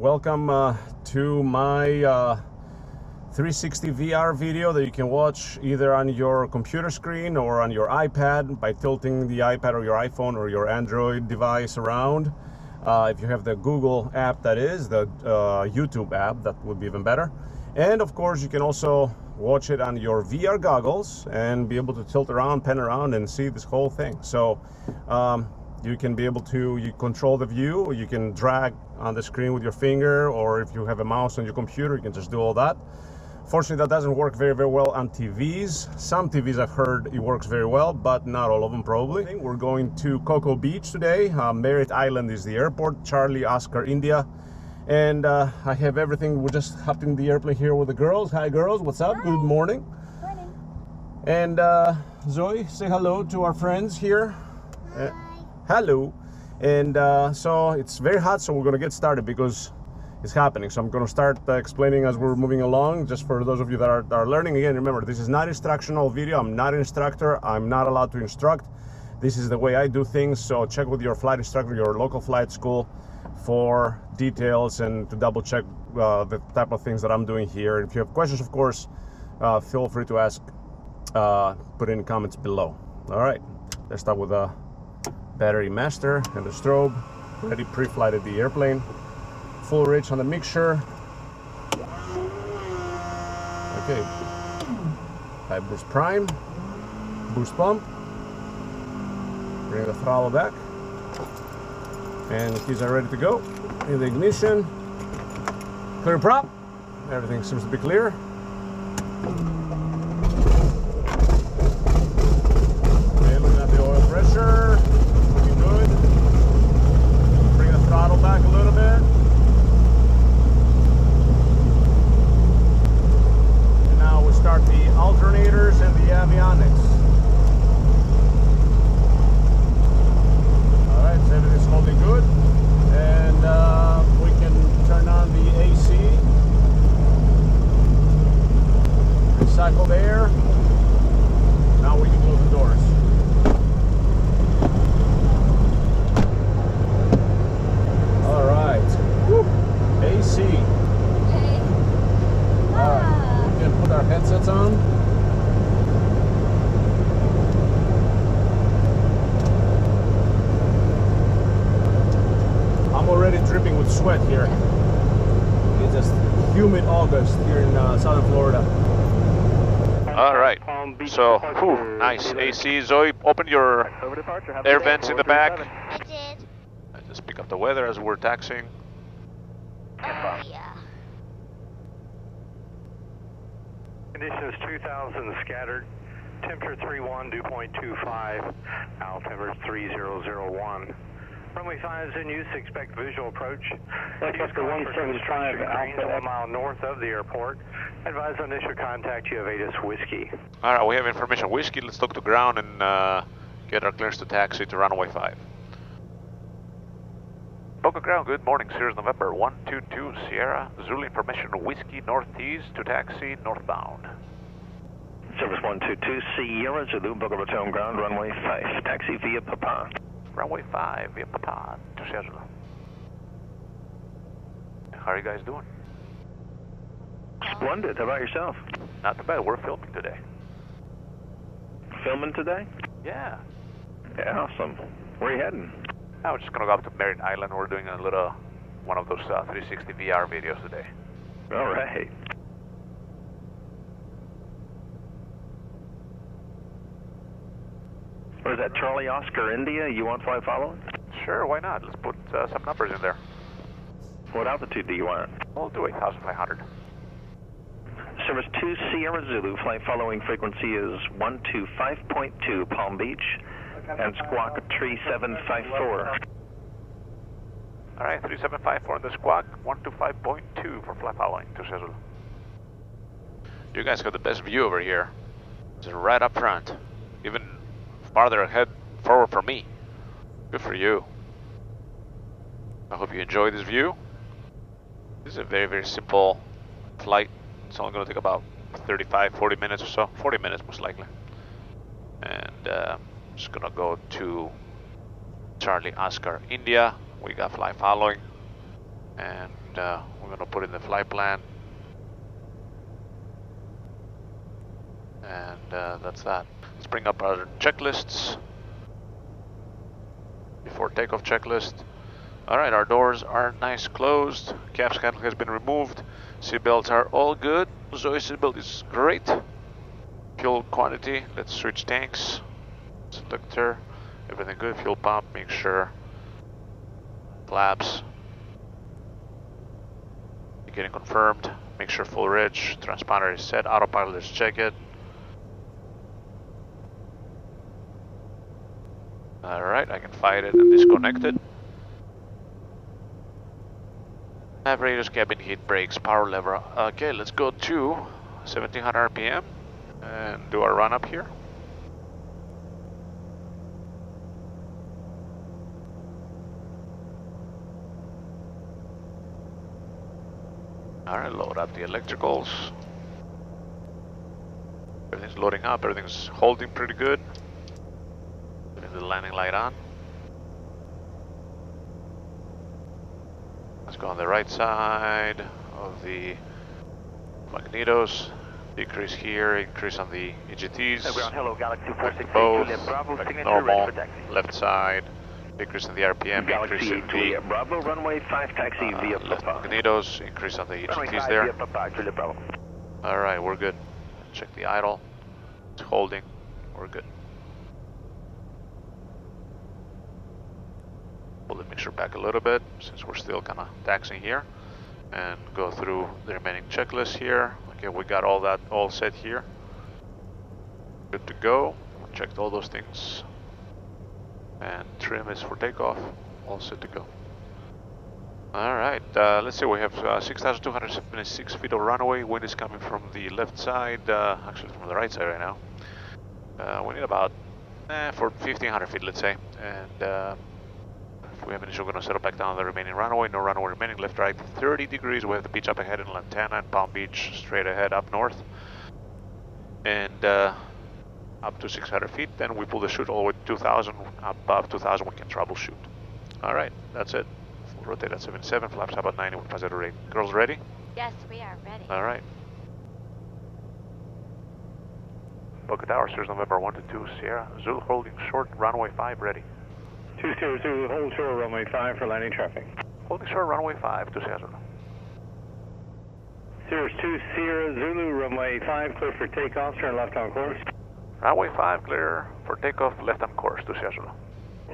welcome to my 360 VR video that you can watch either on your computer screen or on your iPad by tilting the iPad or your iPhone or your Android device around. If you have the Google app, that is, the YouTube app, that would be even better. And of course, you can also watch it on your VR goggles and be able to tilt around, pan around, and see this whole thing. So you can be able to control the view, or you can drag on the screen with your finger, or if you have a mouse on your computer, you can just do all that. Fortunately, that doesn't work very well on TVs. Some TVs I've heard it works very well, but not all of them probably. We're going to Cocoa Beach today. Merritt Island is the airport, Charlie Oscar India. And I have everything. We just hopped in the airplane here with the girls. Hi girls, what's up? Hi. Good morning. Morning. And Zoe, say hello to our friends here. Hi. Hello. And so it's very hot, so we're gonna get started because it's happening. So I'm gonna start explaining as we're moving along, just for those of you that are learning. Again, remember, this is not instructional video. I'm not an instructor. I'm not allowed to instruct. This is the way I do things. So check with your flight instructor, your local flight school, for details and to double check the type of things that I'm doing here. If you have questions, of course, feel free to ask, put in comments below. All right, let's start with the battery master and the strobe. Already pre-flighted the airplane. Full reach on the mixture. Okay, high boost prime, boost pump. Bring the throttle back. And the keys are ready to go. In the ignition. Clear prop. Everything seems to be clear. Okay, looking at the oil pressure. Looking good. Bring the throttle back a little bit. And now we start the alternators and the avionics. Everything's holding good, and we can turn on the AC, recycled air. Now we can close the doors. All right, woo. AC. Okay. All right, we can put our headsets on. I'm already dripping with sweat here. It's just humid August here in southern Florida. All right, so nice AC. Zoe, open your air vents in the back. I did. And just pick up the weather as we're taxiing. Yeah. Conditions 2000 scattered. Temperature 31, dew point 25. Altimeter 3001. Runway 5 is in use. Expect visual approach. Helicopter 175 Alpha. 1 mile north of the airport. Advise on initial contact. You have ATIS Whiskey. All right, we have information. Whiskey, let's talk to ground and get our clearance to taxi to runway 5. Boca Ground, good morning. Sirius November 122 Sierra. Zulu information. Whiskey northeast to taxi northbound. Service 122 Sierra Zulu, Boca Raton ground, runway 5. Taxi via Papa. Runway 5 via Papa to Sierra. How are you guys doing? Splendid. How about yourself? Not too bad. We're filming today. Filming today? Yeah. Yeah, awesome. Where are you heading? We're just gonna go up to Merritt Island. We're doing a little one of those 360 VR videos today. All right. What is that, Charlie Oscar India? You want fly following? Sure, why not? Let's put some numbers in there. What altitude do you want? We'll do 8,500. Service 2 Sierra Zulu, flight following frequency is 125.2 Palm Beach and squawk 3754. All right, 3754 in the squawk, 125.2 for flight following to Zulu. You guys have the best view over here. It's right up front, even farther ahead, forward from me. Good for you. I hope you enjoy this view. This is a very simple flight. It's only going to take about 35-40 minutes or so. 40 minutes most likely. And just going to go to Charlie Oscar India. We got fly following. And we're gonna put in the flight plan. And that's that. Let's bring up our checklists. Before takeoff checklist. Alright, our doors are nice closed. Cap scanner has been removed. Seatbelts are all good. Zoe's seatbelt is great. Fuel quantity, let's switch tanks. Selector, everything good. Fuel pump, make sure. Flaps. Getting confirmed. Make sure full rich. Transponder is set. Autopilot, let's check it. Alright, I can fight it and disconnect it. Nav radius, cabin heat, brakes, power lever. Okay, let's go to 1700 RPM and do our run up here. Alright, load up the electricals. Everything's loading up, everything's holding pretty good. Putting the landing light on. Let's go on the right side of the magnetos. Decrease here, increase on the EGTs. Hello, Galaxy Back to 468, both. Juliet Bravo, Back to signature normal. ready for taxi. Left side. Decrease on the RPM. Galaxy Increase in the Juliet Bravo, runway 5, taxi via left Papa. magnetos. Increase on the Runway EGTs 5 there. via Papa, Juliet Bravo. Alright, we're good. Check the idle. It's holding. We're good. Pull the mixture back a little bit since we're still kind of taxing here. And go through the remaining checklist here. Okay, we got all that all set here. Good to go. Checked all those things. And trim is for takeoff. All set to go. Alright, let's see, we have 6,276 feet of runway. Wind is coming from the left side, actually from the right side right now. We need about for 1,500 feet, let's say. And if we have an issue, we're going to settle back down the remaining runway. No runway remaining, left, right, 30 degrees. We have the beach up ahead in Lantana and Palm Beach straight ahead up north. And up to 600 feet, then we pull the chute all the way to 2,000. Above 2,000, we can troubleshoot. Alright, that's it. Full rotate at 77, flaps about 90, we'll pass at a rate. Girls ready? Yes, we are ready. Alright. Boca Tower, Sierra November 122, Sierra. Zulu holding short, runway 5, ready. 202, hold short, runway 5 for landing traffic. Holding short, runway 5 to Sierra Zulu. Cirrus 2, Sierra Zulu, runway 5, clear for takeoff, turn left on course. Runway 5 clear for takeoff, left on course to Sierra Zulu.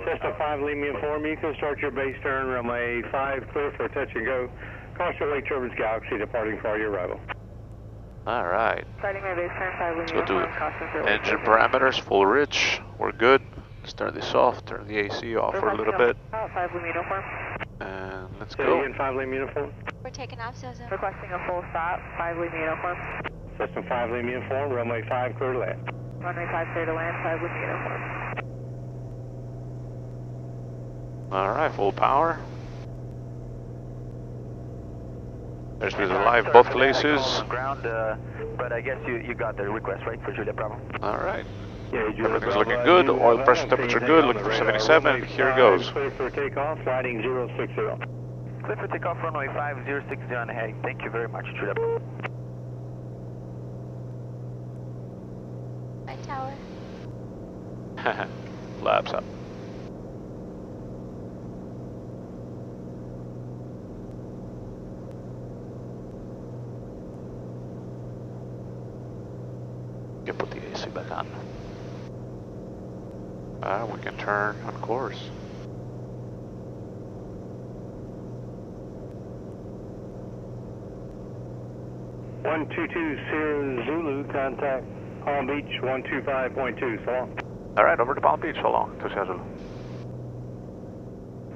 Cessna 5, leave me informed. You can start your base turn, runway 5, clear for touch and go. Caution late turbines Galaxy departing for your arrival. Alright. Starting my base turn 5 Let's go to engine parameters, full rich. We're good. Let's turn this off, turn the AC off for a little bit. 5 Lima uniform. And let's Say go. again, 5 Lima uniform. We're taking off, Zozo. Requesting a full stop, 5 Lima uniform. Cessna 5 Lima uniform, runway 5 clear to land. Runway 5 clear to land, 5 Lima uniform. Alright, full power. There's the live both places. Ground, but I guess you got the request, right, for Juliet Bravo? Alright. Yeah, Everything's looking good. Oil pressure temperature good. Looking for 77. Here it goes. Clear for takeoff, sliding 060. Clear for takeoff, runway 5060 on heading. Thank you very much, Juliet Bravo. Right tower. Flaps up. You put the AC back on. We can turn on course. One two two Sierra Zulu, contact Palm Beach 125.2. So long. Alright, over to Palm Beach. So long to Sierra Zulu.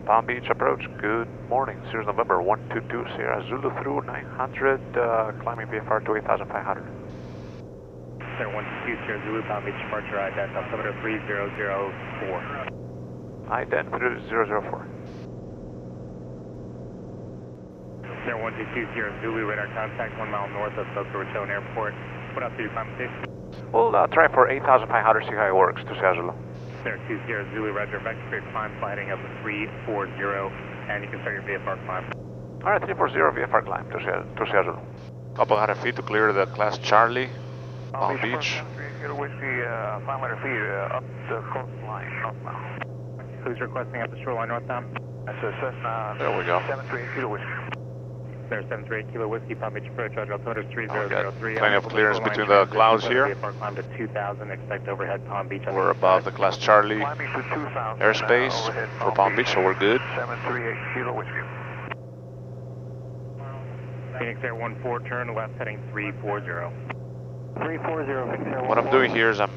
Palm Beach approach. Good morning. Sierra November 122 Sierra Zulu through 900, climbing VFR to 8,500. Sierra 122 Sierra Zulu, Palm Beach departure ident altimeter 3004. Ident 3004. Sierra 122 Sierra Zulu, radar contact 1 mile north of Boca Raton Airport. What else do you find me? We'll try for 8,500, see how it works to Sierra Zulu. Sierra 2 Sierra Zulu, roger, vector clear climb, flighting of 340, and you can start your VFR climb. Alright, 340 VFR climb to Seattle. Couple hundred feet to clear the class Charlie, Palm Beach. 500 feet up the coastline northbound. Who's requesting up the shoreline northbound? That's a Cessna. There we go. 738 Kilo Whiskey. There's 738 Kilo Whiskey, Palm Beach approach, altimeter 3003. Plenty of clearance between the clouds here. VFR climb to 2000, expect overhead Palm Beach. We're above the class Charlie Climbing to 2000 airspace for Palm Beach, so we're good. 738 Kilo Whiskey. Phoenix Air 14, turn left heading 340. 340, Phoenix Air 14. What I'm doing here is I'm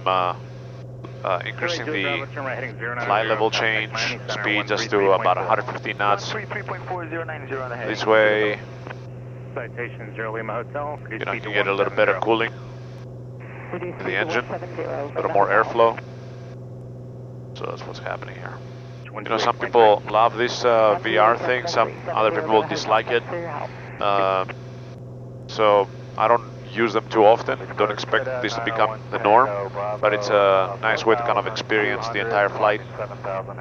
increasing the flight level change speed just to about 150 knots. This way, Citation 0 Lima Hotel. you know, you can get a little better cooling in the engine, a little more airflow. So that's what's happening here. You know, some people love this VR thing, some other people dislike it. So I don't use them too often, don't expect this to become the norm, but it's a nice way to kind of experience the entire flight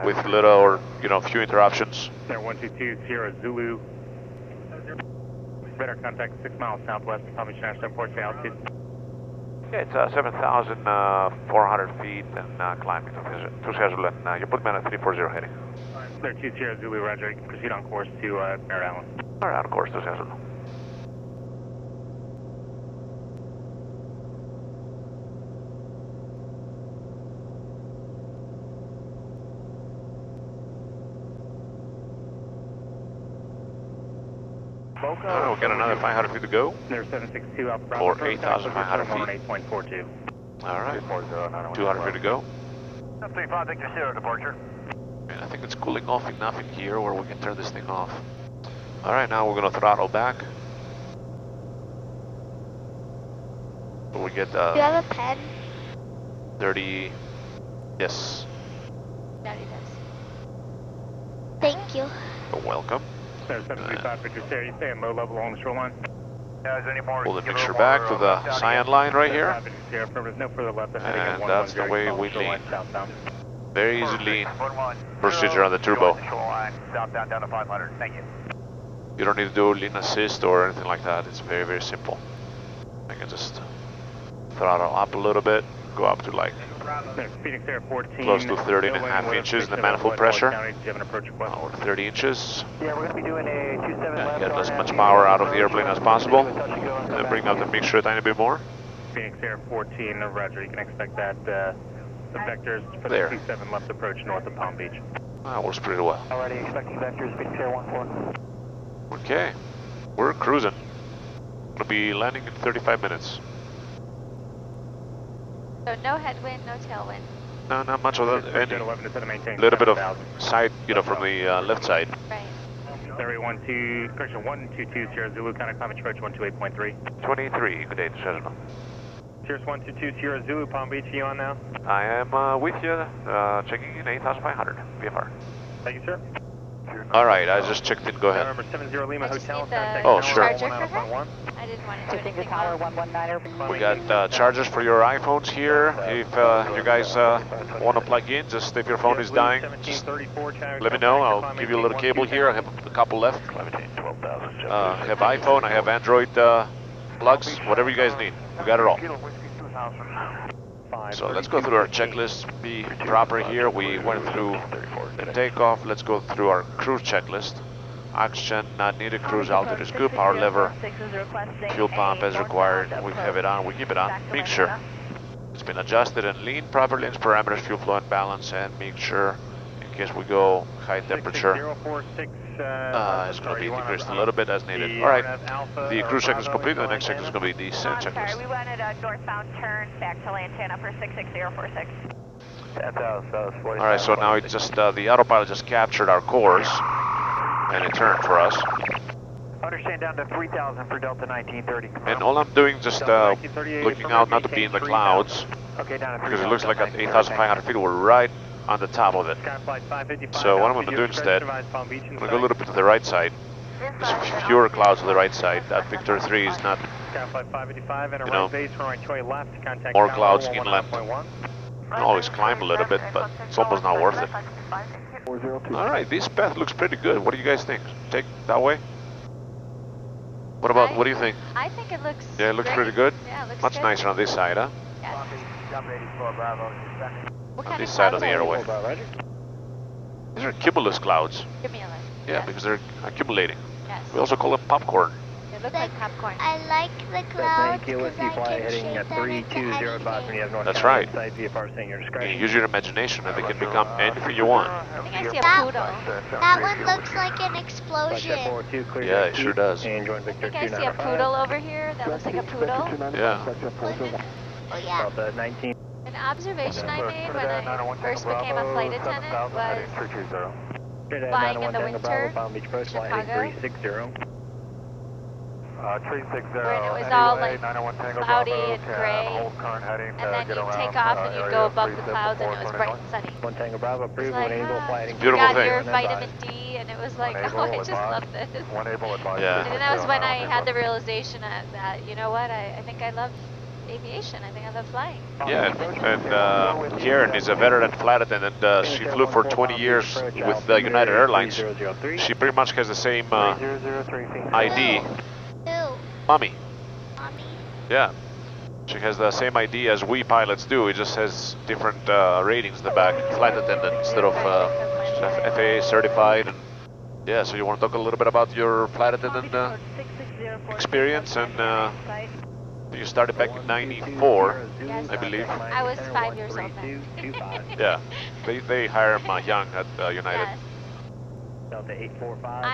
with little or, you know, few interruptions. Air 122 Sierra Zulu. Radar contact 6 miles southwest of Palm Beach National Airport, altitude. Yeah, it's 7,400 feet and climbing to Seattle, and you put me on a 340 heading. Air 2 Sierra Zulu, roger, you can proceed on course to Merritt Island. Alright, on course to Seattle. We'll get another 500 feet to go. There's 762 up front. Or 8,500 feet. 8.42. Alright, 200 feet to go. 35 Victor 0 departure. And I think it's cooling off enough in here where we can turn this thing off. Alright, now we're going to throttle back. So we get Do you have a pen? 30, yes, Daddy does. Thank you. you're welcome. There's 735 Victor 0, you stay at low level along the shoreline. Yeah, is there any more? Pull the mixture back to the cyan line right here. No further left. And that's the way we lean. Very easy lean procedure on the turbo. Southbound down to 500, thank you. You don't need to do lean assist or anything like that. It's very, very simple. I can just throttle up a little bit, go up to like Phoenix Air 14, close to 30.5 inches the manifold pressure, or 30 inches, yeah, we're going to be doing a 27 and get as much power out of the airplane as possible, and then bring up the mixture a tiny bit more. Phoenix Air 14, roger, you can expect that the vectors for the There. 27 left approach north of Palm Beach. That works pretty well. Already expecting vectors, Phoenix Air 14. Okay, we're cruising. We'll be landing in 35 minutes. So no headwind, no tailwind. No, not much of that. Any 11 to 7 maintain. little bit of side, you know, from the left side. Right. Area 12, correction, 122 Sierra Zulu, counter climate approach 128.3. 23, good day to Seattle. Sierra 122 Sierra Zulu, Palm Beach, you on now? I am with you, checking in 8,500 VFR. Thank you, sir. Alright, I just checked in, go ahead. Number 70 Lima I just Hotel. need the Oh, sure. charger for her. I didn't want to do anything wrong. We got chargers for your iPhones here. If you guys want to plug in, just if your phone is dying, just let me know. I'll give you a little cable here. I have a couple left. I have iPhone, I have Android plugs, whatever you guys need. We got it all. So let's go through our checklist, be proper here. We went through the takeoff. Let's go through our cruise checklist. Oxygen not needed, cruise altitude is good, power lever, fuel pump as required. We have it on, we keep it on. Make sure it's been adjusted and lean properly, its parameters, fuel flow and balance, and make sure in case we go high temperature, it's going to be decreased a little bit as needed. Alright, the cruise check is complete. The next check is going to be the descent checklist. We wanted a northbound turn back to Lantana for 66046. Alright, so now it's just the autopilot just captured our course and it turned for us. Understand down to 3,000 for Delta 1930. And all I'm doing just looking out not to be in the clouds, because it looks like at 8,500 feet we're right on the top of it. So what I'm going to do instead, I'm going to go a little bit to the right side. There's fewer clouds to the right side. That Victor 3 is not, you know, more clouds inland. I can always climb a little bit, but it's almost not worth it. Alright, this path looks pretty good. What do you guys think? Take that way? What about, what do you think? I think it looks Yeah, it looks great. pretty good. Yeah, it looks Much good. nicer on this side, huh? Yes. What On kind this of side of the clouds are airway. These are cumulus clouds. these? Cumulus. Yeah, Yes. because they're accumulating. Yes. We also call them popcorn. They look like popcorn. I like the clouds because I fly can heading shape at them into 320 advise when you have North That's County right. inside VFR saying your You discretion. use your imagination and they can become anything you want. I think I see a That- poodle. That one looks like an explosion. Yeah, it sure does. And join I Victor think I see a poodle over here that looks like a poodle. Yeah. Oh yeah. About the 19. An observation I made when I first became a flight attendant was flying in the winter in Chicago. 360. 360. When it was all like cloudy and gray, and then you'd take off and you'd go above the clouds and it was bright and sunny. 1 Tango Bravo, approved, It's like, 1 Eagle, flighting. Beautiful got thing. your vitamin D, and it was like, oh, I just love this. Yeah. And that was when I had the realization that you know what, I think I love aviation. I think I love flying. Yeah, and Karen is a veteran flight attendant. She flew for 20 years with United Airlines. She pretty much has the same ID. Who? Mommy. Mommy. Yeah. She has the same ID as we pilots do. It just has different ratings in the back. Flight attendant instead of FAA certified. And yeah, so you want to talk a little bit about your flight attendant experience? And you started back in '94, Yes. I believe. I was 5 years old then. Yeah, they hire them young at United. Yes. Delta 845, I,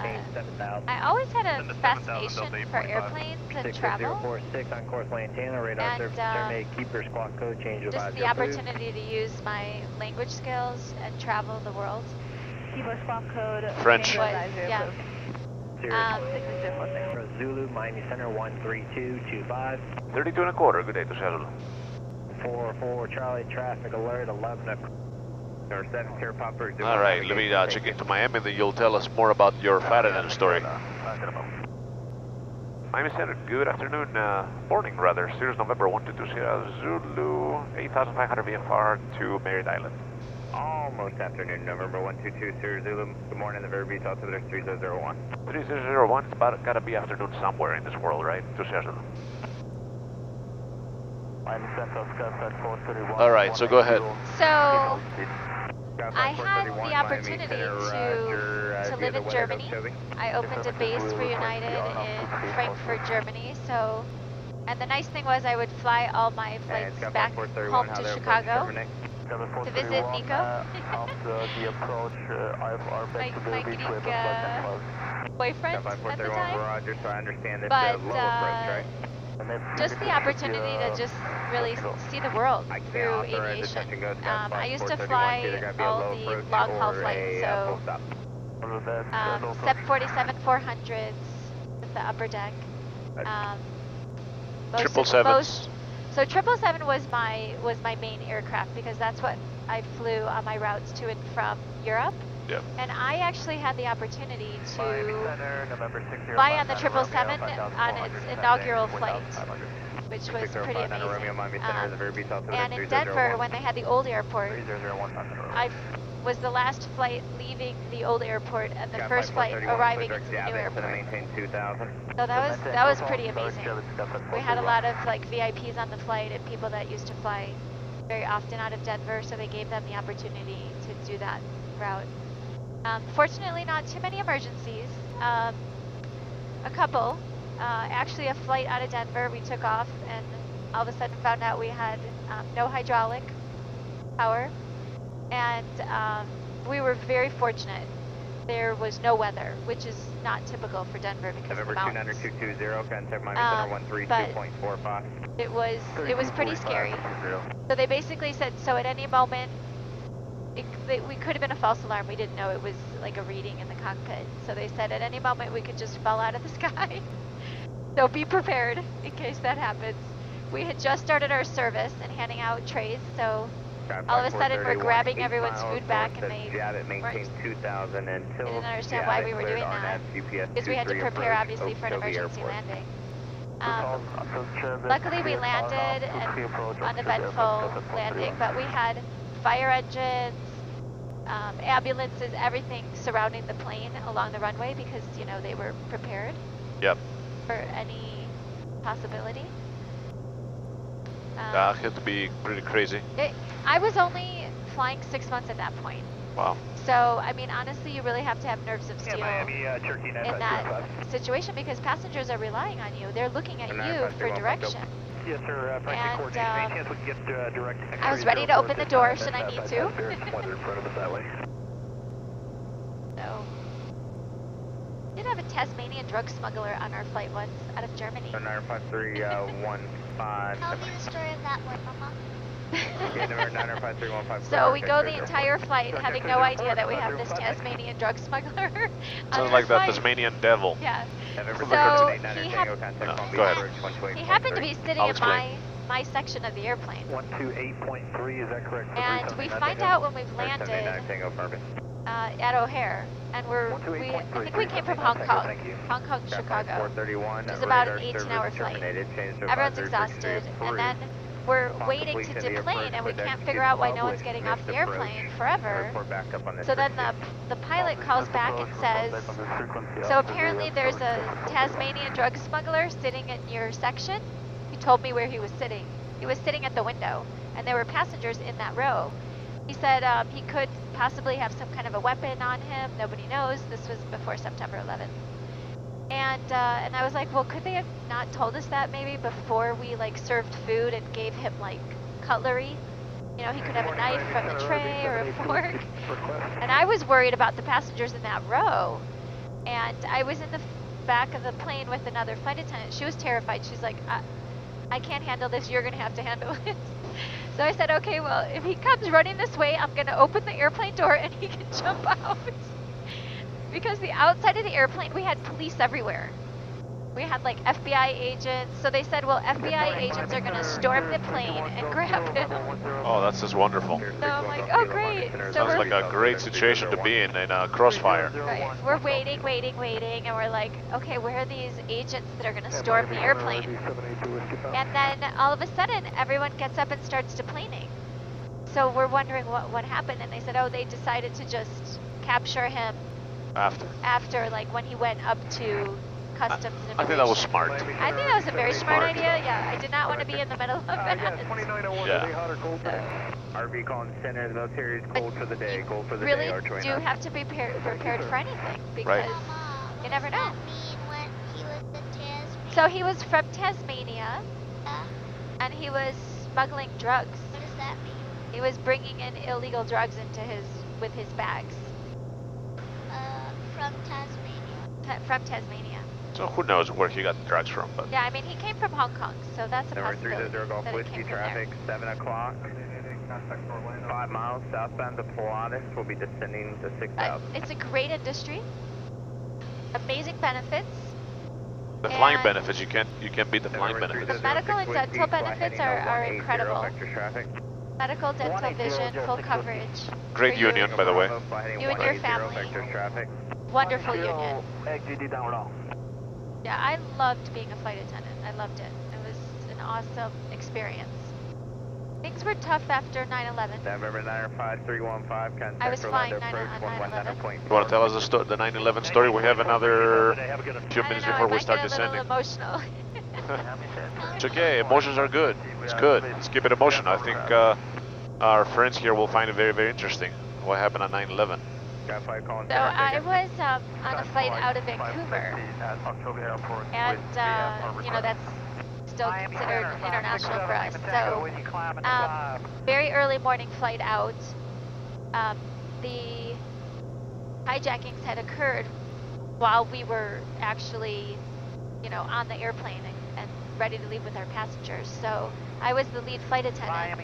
maintain 7,000. I always had a fascination for airplanes and travel. 6046 on course Lantana, radar And, surface terminate, keep your squawk code, change Just advisory the approved. opportunity to use my language skills and travel the world. Keyboard squawk code. French. Was, yeah. Zulu, Miami Center 13225. 32 and a quarter. Good day to Seattle. 44 Charlie, traffic alert, 11 or 7 Sierra Popper. All right, let me check into Miami, then you'll tell us more about your flight attendant story. Miami Center, good afternoon, morning rather, Sirius November 1220 Zulu, 8500 VFR to Merritt Island. Almost afternoon, November 122 Sirius Zulu. Good morning, the very beach altimeter 3001. 3001, it's about, gotta be afternoon somewhere in this world, right? To Seattle. All right, so go ahead. So I had the opportunity to live in Germany. I opened a base for United in Frankfurt, Germany. So, and the nice thing was I would fly all my flights back home to Chicago to visit Nico, my Greek boyfriend at the time. But just the opportunity to just really see the world through aviation. I used to fly all the long haul flights, so SEP 47-400s with the upper deck. 777s. So 777 was my main aircraft because that's what I flew on my routes to and from Europe. Yep. And I actually had the opportunity to fly on the 777 on its inaugural flight, which was pretty amazing. And in Denver, when they had the old airport, I was the last flight leaving the old airport and the first flight arriving into the new airport. So that was pretty amazing. We had a lot of like VIPs on the flight and people that used to fly very often out of Denver, so they gave them the opportunity to do that route. Fortunately, not too many emergencies. A couple. Actually, a flight out of Denver, we took off and all of a sudden found out we had no hydraulic power. And we were very fortunate. There was no weather, which is not typical for Denver because of the mountains. But it was pretty scary. So they basically said, so at any moment, we could have been a false alarm. We didn't know it was like a reading in the cockpit. So they said at any moment we could just fall out of the sky. So be prepared in case that happens. We had just started our service and handing out trays, so all of a sudden we're grabbing everyone's food back and they didn't understand why we were doing that because we had to prepare obviously for an emergency landing. Luckily we landed an uneventful landing, but we had fire engines, ambulances, everything surrounding the plane along the runway because, you know, they were prepared. Yep. for any possibility. That had to be pretty crazy. I was only flying 6 months at that point. Wow. So, I mean, honestly, you really have to have nerves of steel in that situation because passengers are relying on you. They're looking at you for direction. Yes, sir. And I was ready to open the door should I need to. So, we did have a Tasmanian drug smuggler on our flight once out of Germany. 95315. Tell me the story of that one, Mama. So we go the entire flight having no idea that we have this Tasmanian drug smuggler. Sounds like the Tasmanian devil. Yeah. So go ahead. He happened to be sitting in my section of the airplane. 128.3, is that correct? And we find out when we've landed at O'Hare, and I think we came from Hong Kong, Chicago, which is about an 18-hour flight. Everyone's exhausted, and then we're waiting to deplane, and we can't figure out why no one's getting off the airplane forever. So then the pilot calls back and says, so apparently there's a Tasmanian drug smuggler sitting in your section. He told me where he was sitting. He was sitting at the window, and there were passengers in that row. He said he could possibly have some kind of a weapon on him. Nobody knows. This was before September 11th. And I was like, well, could they have not told us that maybe before we like served food and gave him like cutlery? You know, he could have a knife from the tray or a fork. And I was worried about the passengers in that row. And I was in the back of the plane with another flight attendant. She was terrified. She's like, I can't handle this. You're going to have to handle it. So I said, okay, well, if he comes running this way, I'm going to open the airplane door and he can jump out. Because the outside of the airplane, we had police everywhere. We had like FBI agents. So they said, well, FBI agents are going to storm the plane and grab him. Oh, that's just wonderful. So I'm like, oh, great. So Sounds like a great situation to be in a crossfire. Right. We're waiting, and we're like, okay, where are these agents that are going to storm the airplane? And then all of a sudden, everyone gets up and starts deplaning. So we're wondering what happened, and they said, oh, they decided to just capture him after like when he went up to customs and immigration. I think that was smart. I think that was a very smart idea. Yeah, I did not want to be in the middle of it. Yeah. RV calling center, the military is cold for the day, cold for the really day. Really do have to be prepared for anything because Right. you never know. What does that mean when he was in Tasmania? So he was from Tasmania, and he was smuggling drugs. What does that mean? He was bringing in illegal drugs into with his bags. From Tasmania. From Tasmania. So who knows where he got the drugs from, but Yeah, I mean, he came from Hong Kong, so that's a Number possibility 30 Golf that it Whiskey came from traffic, there. 7 o'clock. 5 miles southbound to Pilatus. We'll be descending to 6,000. It's a great industry. Amazing benefits. the flying And benefits, you can't beat the flying benefits. The medical and dental benefits are incredible. Medical, dental, vision, full coverage. Great for you. union, by the way. You and your family. Wonderful union. Yeah, I loved being a flight attendant. I loved it. It was an awesome experience. Things were tough after 9/11. November 95315, contact I was for flying Orlando 9 approach, on 119.2. You want to tell us the 9/11 story? We have another few minutes before we start I descending. might get a little emotional. It's okay. Emotions are good. It's good. Let's keep it emotional. I think our friends here will find it very, very interesting. What happened on 9/11? So I was on a flight out of Vancouver, and you know that's still considered international for us. So very early morning flight out. The hijackings had occurred while we were actually, you know, on the airplane and ready to leave with our passengers. So I was the lead flight attendant,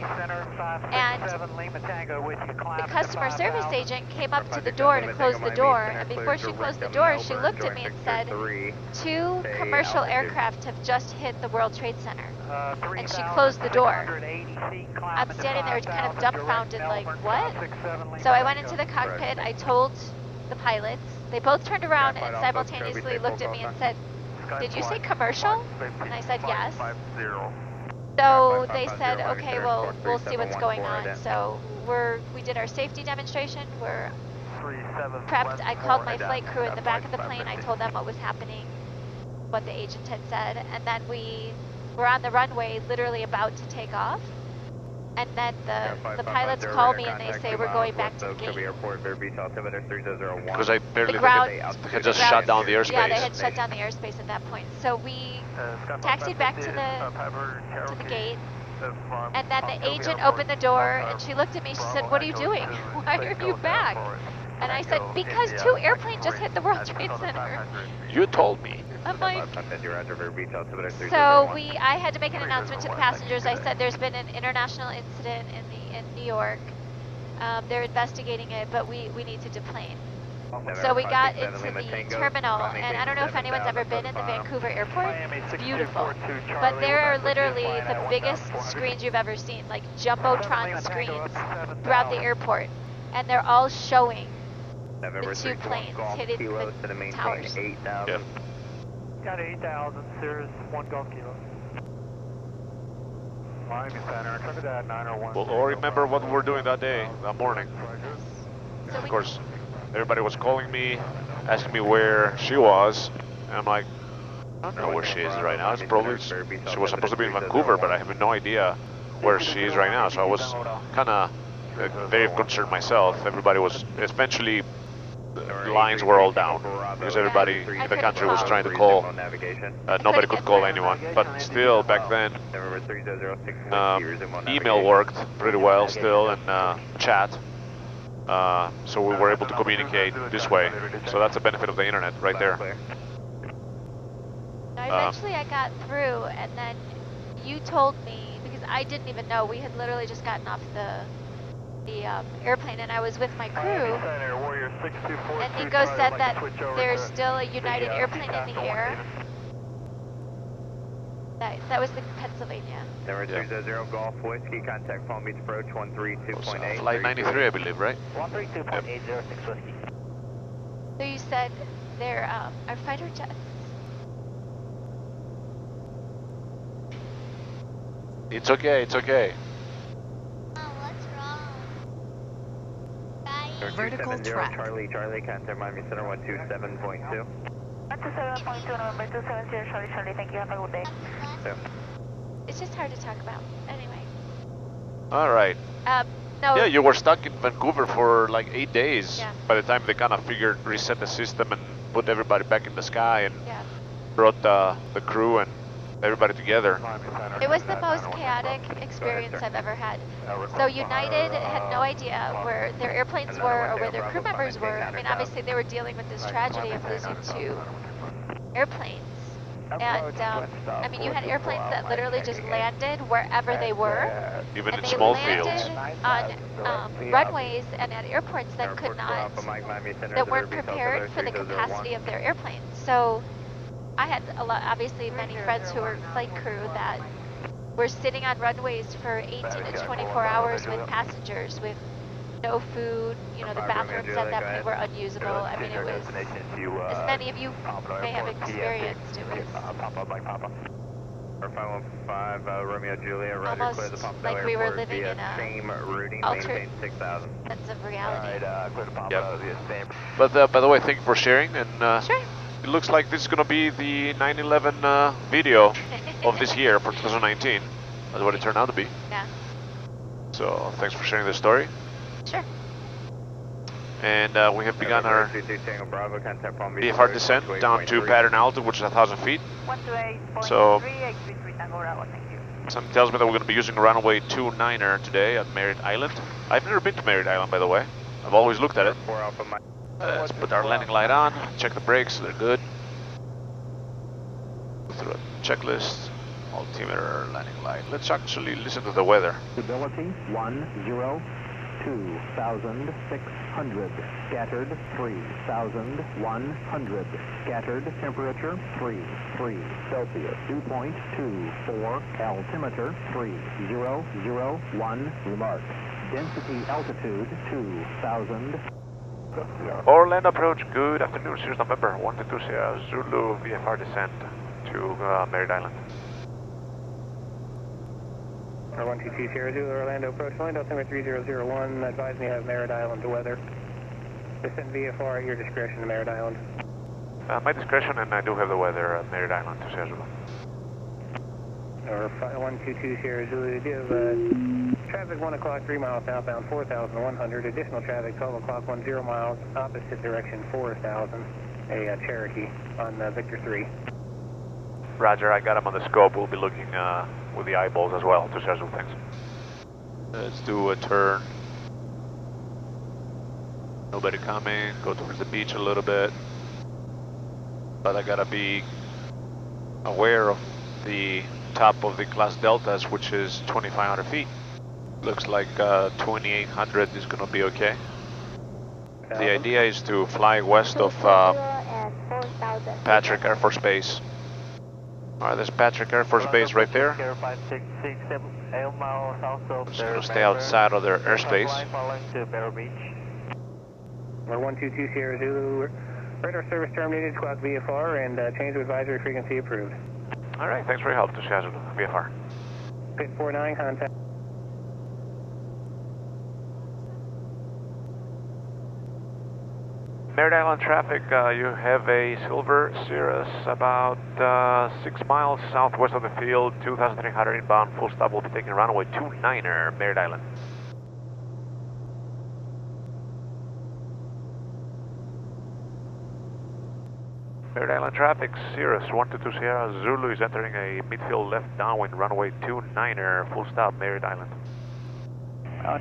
and the customer service agent came up to the door to close the door, and before she closed the door, she looked at me and said, 2 commercial aircraft have just hit the World Trade Center, and she closed the door. I'm standing there kind of dumbfounded, like, what? So I went into the cockpit, I told the pilots, they both turned around and simultaneously looked at me and said, did you say commercial? And I said, yes. So they said, okay, well, we'll see what's going on. So we did our safety demonstration. We're prepped. I called my flight crew in the back of the plane. I told them what was happening. what the agent had said, and then we were on the runway, literally about to take off, and then the pilots call me and they say we're going back to the gate. Because I barely The ground had just shut down the airspace. Yeah, they had shut down the airspace at that point. So we taxied back to the gate, and then the agent opened the door and she looked at me. She said, "What are you doing? Why are you back?" And I said, "Because 2 airplanes just hit the World Trade Center." You told me. I'm like, so I had to make an announcement to the passengers. I said there's been an international incident in New York. They're investigating it, but we need to deplane. So we got into the terminal, and I don't know if anyone's ever been in the Vancouver airport. It's beautiful, but there are literally the biggest screens you've ever seen, like Jumbotron screens throughout the airport, and they're all showing the 2 planes hitting the towers. Yeah. Got 8,000, Cirrus 1 Golf Kilo. Miami Center, Trinidad 901. Well, or remember what we were doing that day, that morning. So Of course, everybody was calling me, asking me where she was, and I'm like, I don't know where she is right now. It's probably, she was supposed to be in Vancouver, but I have no idea where she is right now. So I was kind of very concerned myself. Everybody was, eventually, the lines were all down because everybody in the country was trying to call. Nobody could call anyone, but still back then, email worked pretty well still, and chat. So we were able to communicate this way. So that's a benefit of the internet right there. Eventually I got through, and then you told me, because I didn't even know, we had literally just gotten off the airplane, and I was with my crew, and Nico said that there's still a United airplane in the air. That was the Pennsylvania. Denver 300 Golf Whiskey, contact Palm Beach approach 132.8. Flight 93, I believe, right? 132.806 Whiskey. So you said there are fighter jets. It's okay, it's okay. Vertical track. Charlie, contact Miami Center 127.2. 127.2, November 270, Charlie, thank you, have a good day. Yeah. It's just hard to talk about. Anyway. All right. No. Yeah, you were stuck in Vancouver for like 8 days. Yeah. By the time they kind of figured, reset the system and put everybody back in the sky and Yeah. brought the crew and everybody together. It was the most chaotic experience I've ever had. So United had no idea where their airplanes were or where their crew members were. I mean, obviously they were dealing with this tragedy of losing 2 airplanes. And, I mean, you had airplanes that literally just landed wherever they were. Even in And they small landed fields. on runways and at airports that could not, that weren't prepared for the capacity of their airplanes. So I had obviously many friends who were flight crew that were sitting on runways for 18 to 24 hours with passengers with no food. You know, the bathrooms at that point were unusable. I mean, it was, as many of you may have experienced, it was Romeo Juliet, Roger, almost clear the pump like we were living in a same routing, altered 6,000. sense of reality. Yep. But by the way, thank you for sharing. And Sure. it looks like this is going to be the 9/11 video of this year for 2019. That's what it turned out to be. Yeah. So thanks for sharing the story. Sure. And we have begun our VFR descent down to pattern altitude, which is 1,000 feet. 128.3, So- 833 Tango Bravo, thank you. Something tells me that we're going to be using runway 29er today at Merritt Island. I've never been to Merritt Island, by the way. I've always looked at it. Let's put our landing light on, check the brakes, they're good. Go through a checklist, altimeter, landing light. Let's actually listen to the weather. Stability 102,600. Scattered 3,100. Scattered temperature 33 Celsius. 2.24 altimeter 3001. Remark. Density altitude 2,000. Orlando approach, good afternoon, Sirius November 122 Sierra Zulu VFR descent to Merritt Island. 122 Sierra Zulu, Orlando approach, line altimeter 3001, advise me I have Merritt Island to weather. Descend VFR at your discretion to Merritt Island. My discretion, and I do have the weather at Merritt Island to Sazula. Or 122 Sierra Zulu, do have traffic 1 o'clock, 3 miles southbound, 4,100. Additional traffic 12 o'clock, 10 miles, opposite direction, 4,000. A Cherokee on Victor 3. Roger, I got him on the scope. We'll be looking with the eyeballs as well to Sazula, thanks. Let's do a turn. Nobody coming, go towards the beach a little bit. But I gotta be aware of the top of the class deltas, which is 2,500 feet. Looks like 2,800 is gonna be okay. The idea is to fly west of Patrick Air Force Base. Alright, there's Patrick Air Force Base right there. Just gonna stay outside of their airspace. We're 122 Sierra Zulu. Radar service terminated, squawk VFR, and change of advisory frequency approved. Alright, thanks for your help to Sazula, VFR. Pit 49, contact. Merritt Island traffic, you have a Silver Cirrus about 6 miles southwest of the field, 2,300 inbound, full stop will be taking runway 29er, Merritt Island. Merritt Island traffic, Cirrus 122 Sierra Zulu is entering a midfield left downwind runway 29er, full stop Merritt Island.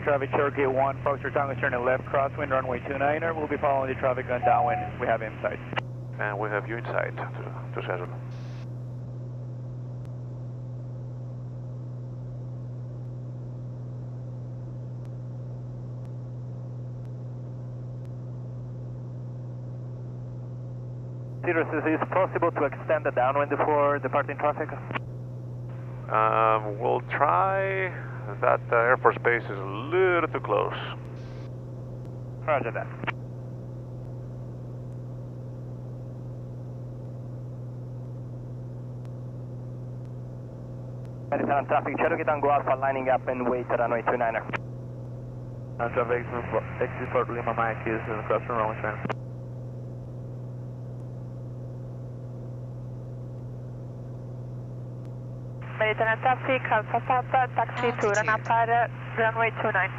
Traffic Cherokee 1, Foxtrot Tango turning left crosswind runway 29er. We'll be following the traffic gun downwind. We have him in sight. And we have you in sight to Sazula. Cirrus, is it possible to extend the downwind before departing traffic? We'll try. That Air Force Base is a little too close. Roger that. Attendant traffic, Cherokee Tango Alpha lining up and wait at runway 29er. Traffic exit for Lima Mike is across from runway 29er. Mediterranean traffic, Alpha Papa, taxi to Ranapara, runway 29.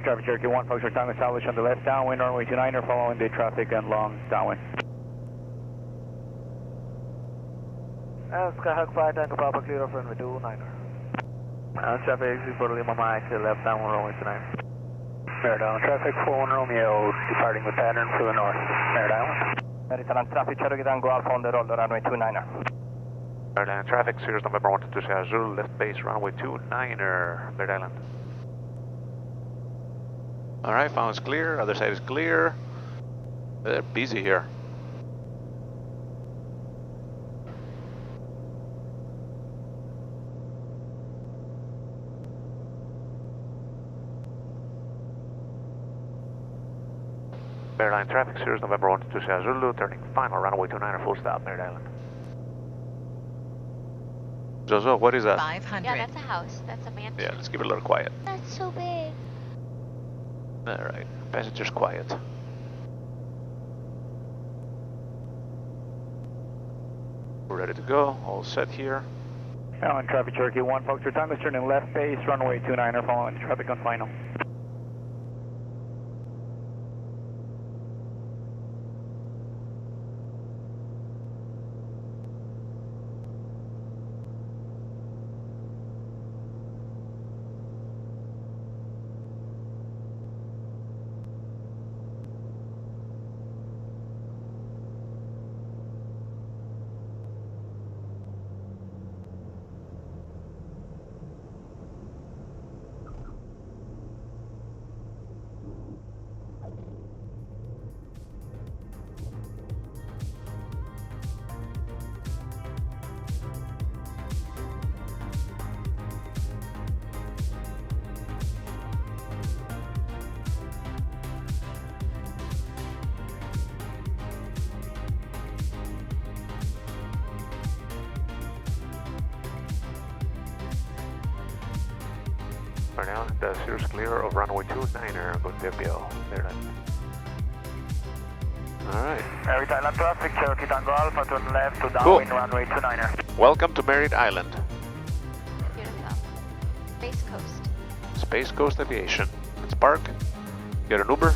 Traffic Cherokee 1, Foxtrot Tango salvage on the left downwind, runway 29er, following the traffic and long downwind. Sky Hawk 5, Tango Papa, clear off runway 29er. Traffic exit for Lima Mike, left downwind, runway 29er. Merritt Island traffic, 41 Romeo, departing with pattern to the north. Merritt Island. Mediterranean traffic, Cherokee Tango Alpha on the roll, runway 29er. Merritt Island traffic, Cirrus November 122 Sierra Zulu, left base runway 29er, Merritt Island. Alright, found is clear, other side is clear. They're busy here. Merritt Island traffic, Cirrus November 122 Sierra Zulu, turning final runway 29er, full stop, Merritt Island. Jojo, what is that? 500. Yeah, that's a house. That's a mansion. Yeah, let's keep it a little quiet. That's so big. Alright, passengers quiet. We're ready to go, all set here. Island traffic Cherokee 1, Foxtrot Tango turning left base, runway 29er, following the traffic on final. Right now, the Cirrus clear of runway 29er, go to FBO, Merritt Island. Alright. Merritt Island traffic, Cherokee Tango Alpha, turn left to downwind runway 29er. Welcome to Merritt Island. Beautiful. Space Coast. Space Coast Aviation. Let's park, get an Uber.